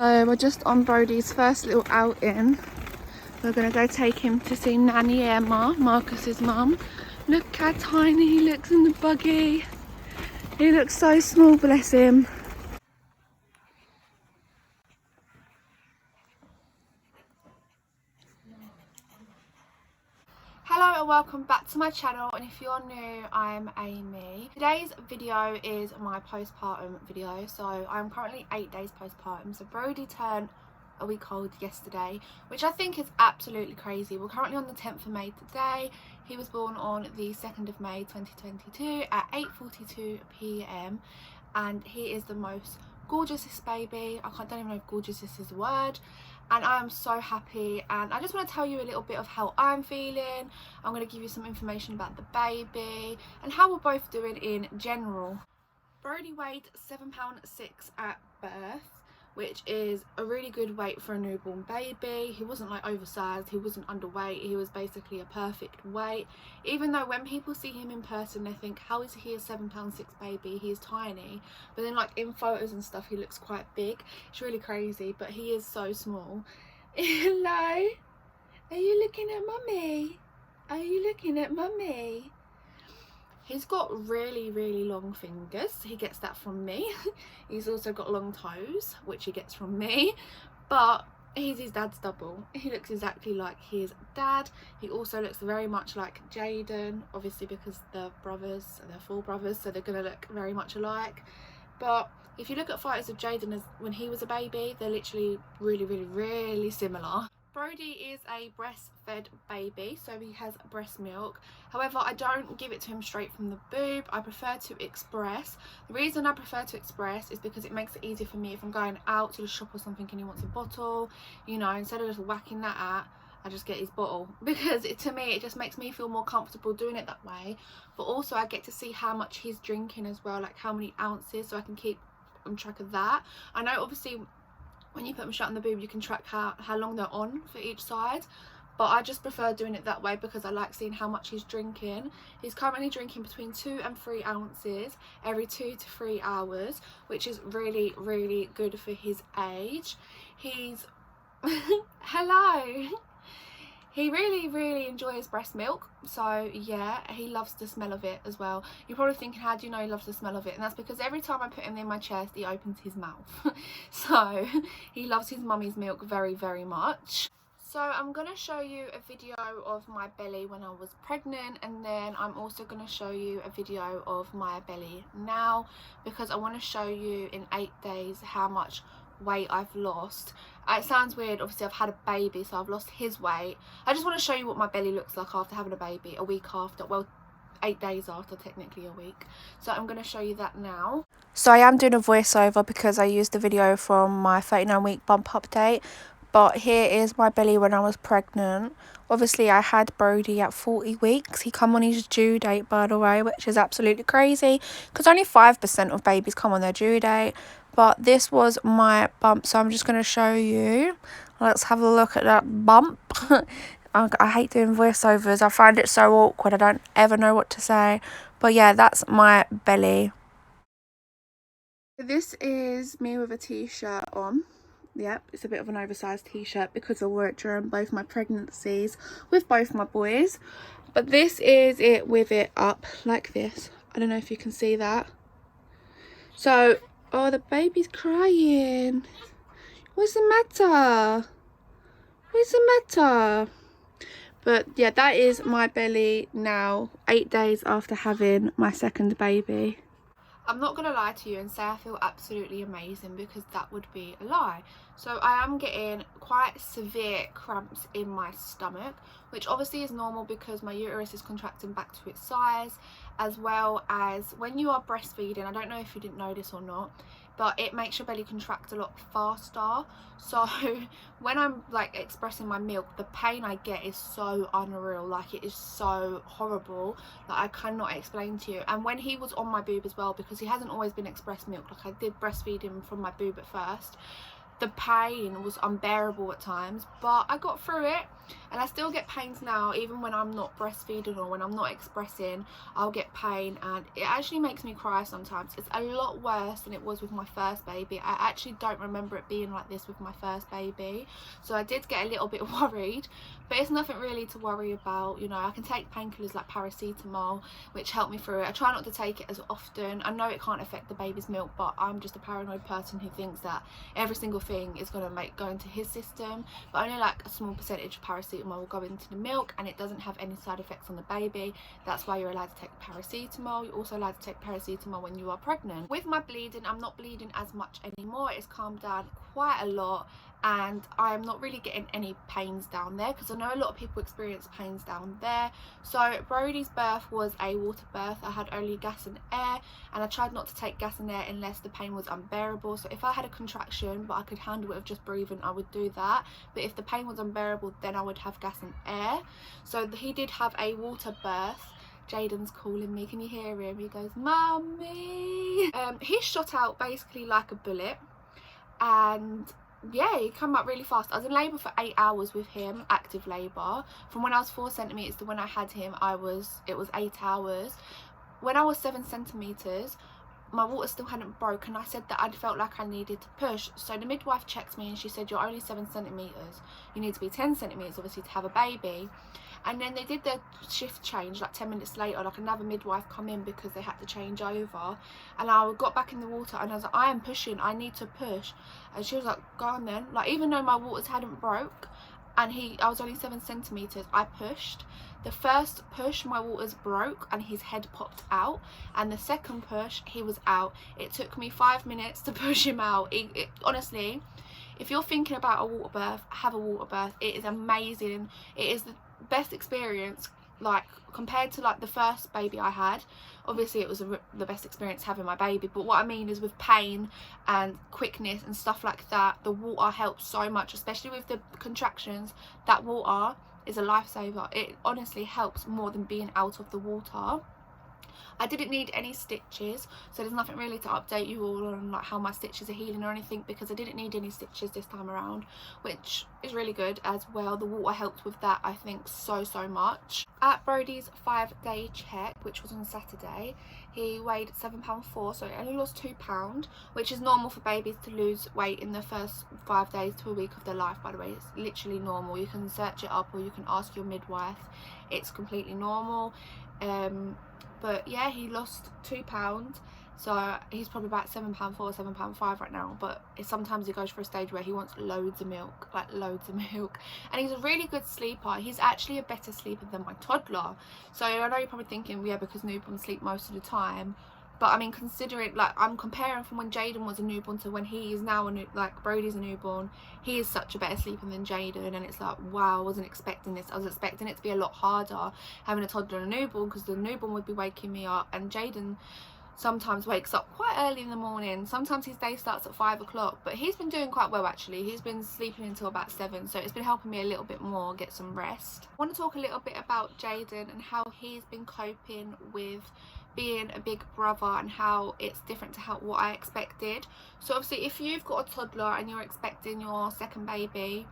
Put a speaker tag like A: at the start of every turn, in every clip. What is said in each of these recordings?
A: So we're just on Brody's first little outing. We're gonna go take him to see Nanny Emma, Marcus's mum. Look how tiny he looks in the buggy. He looks so small, bless him. Hello and welcome back to my channel, and if you're new, I'm Amy. Today's video is my postpartum video. So I'm currently 8 days postpartum. So Brody turned a week old yesterday, which I think is absolutely crazy. We're currently on the 10th of May today. He was born on the 2nd of May 2022 at 8:42 p.m. and he is the most gorgeous baby. I don't even know if gorgeous is a word. And I am so happy, and I just want to tell you a little bit of how I'm feeling. I'm going to give you some information about the baby and how we're both doing in general. Brody weighed 7.6 at birth, which is a really good weight for a newborn baby. He wasn't like oversized, he wasn't underweight, he was basically a perfect weight. Even though when people see him in person they think, how is he a 7.6 baby, he is tiny, but then like in photos and stuff he looks quite big. It's really crazy, but he is so small. Hello, are you looking at mummy? Are you looking at mummy? He's got really long fingers. He gets that from me. He's also got long toes, which he gets from me. But he's his dad's double. He looks exactly like his dad. He also looks very much like Jayden, obviously because they're brothers, they're full brothers, so they're gonna look very much alike. But if you look at photos of Jayden as when he was a baby, they're literally really similar. Brody is a breastfed baby, so he has breast milk. However, I don't give it to him straight from the boob. I prefer to express. The reason I prefer to express is because it makes it easier for me if I'm going out to the shop or something and he wants a bottle, you know, instead of just whacking that out, I just get his bottle, because to me it just makes me feel more comfortable doing it that way. But also I get to see how much he's drinking as well, like how many ounces, so I can keep on track of that. I know obviously when you put them shut on the boob you can track how long they're on for each side, but I just prefer doing it that way because I like seeing how much he's drinking. He's currently drinking between 2 and 3 ounces every 2 to 3 hours, which is really good for his age. He's hello. He really enjoys breast milk, so yeah, he loves the smell of it as well. You're probably thinking, how do you know he loves the smell of it? And that's because every time I put him in my chest he opens his mouth. So he loves his mummy's milk very much. So I'm going to show you a video of my belly when I was pregnant, and then I'm also going to show you a video of my belly now, because I want to show you in 8 days how much weight I've lost. It sounds weird, obviously I've had a baby, so I've lost his weight. I just want to show you what my belly looks like after having a baby, a week after, well 8 days after, technically a week. So I'm going to show you that now. So I am doing a voiceover because I used the video from my 39-week bump update, but here is my belly when I was pregnant. Obviously I had Brody at 40 weeks. He come on his due date, by the way, which is absolutely crazy because only 5% of babies come on their due date. But this was my bump, so I'm just going to show you. Let's have a look at that bump. I hate doing voiceovers. I find it so awkward. I don't ever know what to say. But yeah, that's my belly. This is me with a t-shirt on. Yep, it's a bit of an oversized t-shirt because I wore it during both my pregnancies with both my boys. But this is it with it up like this. I don't know if you can see that. So, oh, the baby's crying. What's the matter? What's the matter? But yeah, that is my belly now, 8 days after having my second baby. I'm not going to lie to you and say I feel absolutely amazing, because that would be a lie. So I am getting quite severe cramps in my stomach, which obviously is normal because my uterus is contracting back to its size, as well as when you are breastfeeding, I don't know if you didn't know this or not, but it makes your belly contract a lot faster. So when I'm like expressing my milk, the pain I get is so unreal. Like, it is so horrible that I cannot explain to you. And when he was on my boob as well, because he hasn't always been expressed milk, like I did breastfeed him from my boob at first, the pain was unbearable at times, but I got through it. and I still get pains now. Even when I'm not breastfeeding or when I'm not expressing, I'll get pain, and it actually makes me cry sometimes. It's a lot worse than it was with my first baby. I actually don't remember it being like this with my first baby, so I did get a little bit worried, but it's nothing really to worry about. You know, I can take painkillers like paracetamol, which help me through it. I try not to take it as often. I know it can't affect the baby's milk, but I'm just a paranoid person who thinks that every single thing is going to go into his system, but only like a small percentage of paracetamol will go into the milk, and it doesn't have any side effects on the baby. That's why you're allowed to take paracetamol. You're also allowed to take paracetamol when you are pregnant. With my bleeding, I'm not bleeding as much anymore. It's calmed down quite a lot, and I'm not really getting any pains down there, because I know a lot of people experience pains down there. So Brody's birth was a water birth. I had only gas and air, and I tried not to take gas and air unless the pain was unbearable. So if I had a contraction but I could handle it with just breathing, I would do that, but if the pain was unbearable, then I would have gas and air. So he did have a water birth. Jayden's calling me, can you hear him? He goes, "Mummy." He shot out basically like a bullet, and yeah, he came up really fast. I was in labour for 8 hours with him, active labour. From when I was 4 centimetres to when I had him, it was 8 hours. When I was 7 centimetres, my water still hadn't broke, and I said that I felt like I needed to push. So the midwife checked me and she said, "You're only 7 centimetres. You need to be 10 centimetres obviously to have a baby." And then they did their shift change like 10 minutes later, like another midwife come in because they had to change over, and I got back in the water and I was like, "I am pushing, I need to push." And she was like, "Go on then." Like, even though my waters hadn't broke and I was only 7 centimetres, I pushed. The first push, my waters broke and his head popped out, and the second push, he was out. It took me 5 minutes to push him out. Honestly, if you're thinking about a water birth, have a water birth. It is amazing. It is the best experience, like compared to like the first baby I had. Obviously it was the best experience having my baby, but what I mean is with pain and quickness and stuff like that, the water helps so much, especially with the contractions. That water is a lifesaver. It honestly helps more than being out of the water. I didn't need any stitches, so there's nothing really to update you all on like how my stitches are healing or anything, because I didn't need any stitches this time around, which is really good as well. The water helped with that, I think, so much. At Brody's 5-day check, which was on Saturday, he weighed £7.4, so he only lost £2, which is normal for babies to lose weight in the first 5 days to a week of their life, by the way. It's literally normal. You can search it up or you can ask your midwife. It's completely normal. But yeah, he lost £2, so he's probably about £7.4, £7.5 right now. But sometimes he goes for a stage where he wants loads of milk, like loads of milk. And he's a really good sleeper. He's actually a better sleeper than my toddler. So I know you're probably thinking, yeah, because newborns sleep most of the time. But I mean, considering, like, I'm comparing from when Jayden was a newborn to when he is now like Brody's a newborn. He is such a better sleeper than Jayden, and it's like, wow, I wasn't expecting this. I was expecting it to be a lot harder having a toddler and a newborn, because the newborn would be waking me up, and Jayden sometimes wakes up quite early in the morning. Sometimes his day starts at 5 o'clock, but he's been doing quite well actually. He's been sleeping until about 7, so it's been helping me a little bit more get some rest. I want to talk a little bit about Jayden and how he's been coping with being a big brother, and how it's different to what I expected. So obviously, if you've got a toddler and you're expecting your second baby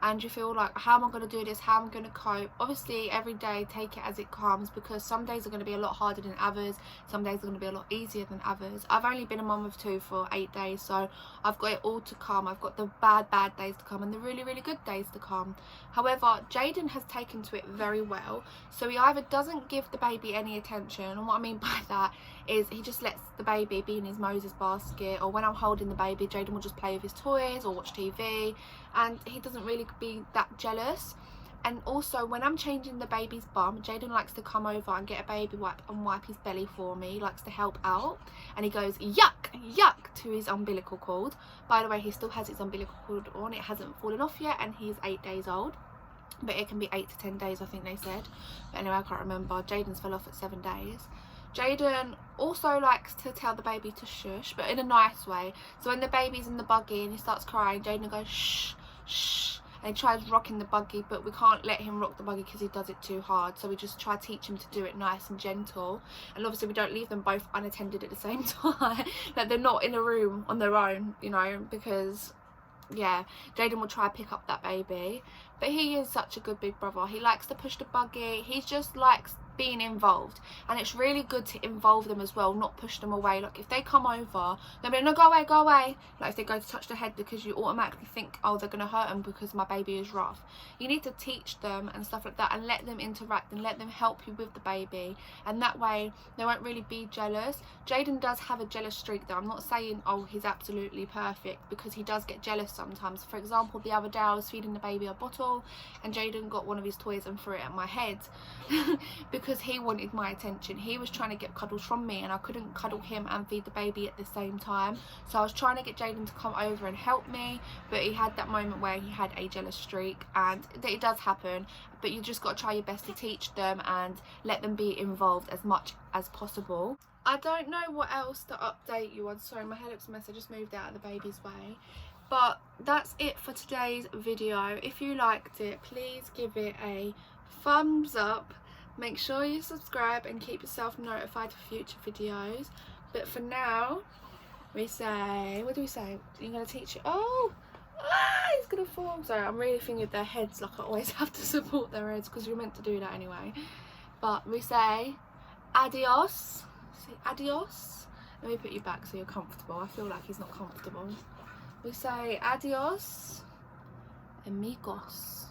A: and you feel like, how am I going to do this, how am I going to cope, obviously every day take it as it comes, because some days are going to be a lot harder than others, some days are going to be a lot easier than others. I've only been a mum of 2 for 8 days, so I've got it all to come. I've got the bad days to come and the really good days to come. However, Jayden has taken to it very well, so he either doesn't give the baby any attention, and what I mean by that is he just lets the baby be in his Moses basket, or when I'm holding the baby, Jayden will just play with his toys or watch TV, and he doesn't really be that jealous. And also, when I'm changing the baby's bum, Jayden likes to come over and get a baby wipe and wipe his belly for me, likes to help out, and he goes yuck to his umbilical cord. By the way, he still has his umbilical cord on, it hasn't fallen off yet, and he's 8 days old, but it can be 8 to 10 days I think they said, but anyway, I can't remember. Jayden's fell off at 7 days. Jayden also likes to tell the baby to shush, but in a nice way. So when the baby's in the buggy and he starts crying, Jayden goes shh, shh, and he tries rocking the buggy, but we can't let him rock the buggy because he does it too hard. So we just try to teach him to do it nice and gentle. And obviously we don't leave them both unattended at the same time. Like, they're not in a room on their own, you know, because yeah, Jayden will try to pick up that baby. But he is such a good big brother. He likes to push the buggy. He just likes being involved, and it's really good to involve them as well, not push them away. Like if they come over, they'll be like, no, go away, go away. Like if they go to touch the head, because you automatically think, oh, they're gonna hurt them because my baby is rough. You need to teach them and stuff like that, and let them interact and let them help you with the baby, and that way they won't really be jealous. Jayden does have a jealous streak though. I'm not saying, oh, he's absolutely perfect, because he does get jealous sometimes. For example, the other day I was feeding the baby a bottle and Jayden got one of his toys and threw it at my head because he wanted my attention. He was trying to get cuddles from me, and I couldn't cuddle him and feed the baby at the same time. So I was trying to get Jayden to come over and help me, but he had that moment where he had a jealous streak, and it does happen. But you just got to try your best to teach them and let them be involved as much as possible. I don't know what else to update you on. Sorry, my hair looks a mess. I just moved out of the baby's way. But that's it for today's video. If you liked it, please give it a thumbs up. Make sure you subscribe and keep yourself notified for future videos. But for now, we say, what do we say? You're going to teach it. Oh, he's going to fall. Sorry, I'm really thinking of their heads, like I always have to support their heads, because you're meant to do that anyway. But we say adios. Say adios. Let me put you back so you're comfortable. I feel like he's not comfortable. We say adios, amigos.